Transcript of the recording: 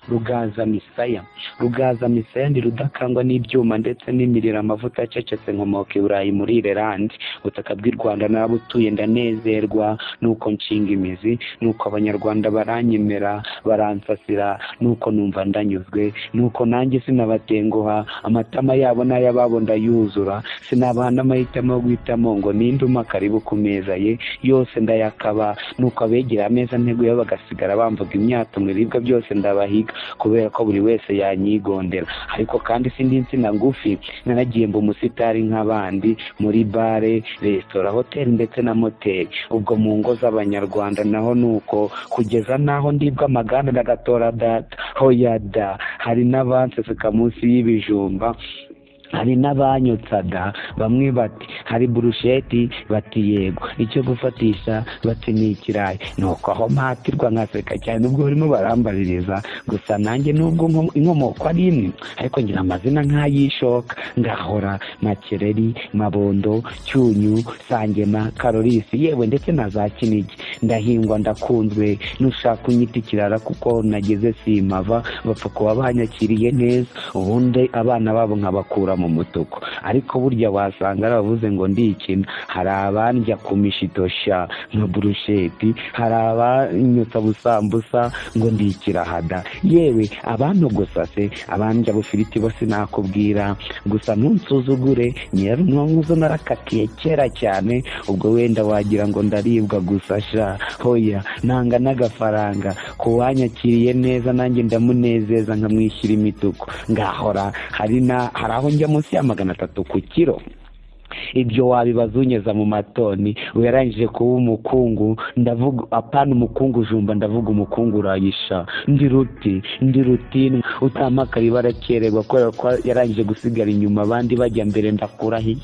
Rugaza Misaya ndi rudakangwa n'ibyuma ndetse n'imiriro amavuta acecetse nkomoka i Burayi muri Irelande ubutaka bw'i Rwanda nabutuye ndanezerwa nuko nshinga imizi nuko abanyarwanda baranyemera baransasira nuko numva ndanyuzwe nuko nanjye sinabatenguha amatama yabo n'ayababo ndayuzura sinabana amahitamo yo guhitamo ngo ninduma karibu ku meza ye yose ndayakaba nuko abegera ameza nteguye bagasigara bamvuga imyato mu biribwa byose ndabahiga kubera ko buri wese yanyigondera ariko kandi sindi insina ngufi naragiye mba umusitari nk'abandi muri bare resitora hoteli ndetse na moteri ubwo mu ngo z'abanyarwanda naho nuko kugeza naho ndibwa amaganda ndagatora data hoyada hari n'abanseseka munsi y'ibijumba hari n'abanyotsada bamwe bati hari burusheti bati yego icyo gufatisha bati ni ikirayi nuko aho mpatirwa nkaseka cyane nubwo barimo barambaririza gusa nanjye nubwo inkomoko ari imwe ariko ngira amazina nk'ayishoka ngahora Makereri Mabondo Cyunyu Sangema Karorisi yewe ndetse na za Kinigi ndahingwa ndakunzwe nushaka unyita ikirara kuko nageze simava bapfa kuba banyakiriye neza ubundi abana babo nkabakura mu mutuku ariko burya wasanga aravuze ngo ndikina hari abandya ku mishitosha nka burusheti hari abanyutsa busambusa ngo ndikirahada yewe abanogosase abandya bufiriti bose nakubwira gusa ntunsuzugure nyarunonkuzo narakatiye kera cyane ubwo wenda wagira ngo ndaribwa gusa sha hoya nanga n'agafaranga kuwanyakiriye neza nanjye ndamunezeza nkamwishyura imituku ngahora hari aho njya munsi ya 300 ku kiro ibyo wabibazunyeza mu matoni werangije kuba umukungu ndavuga apana umukungu jumba ndavuga umukungu urayisha ndi rutini utamakari barakererwa ko yarangije gusigara inyuma abandi bajya mbere ndakurahiye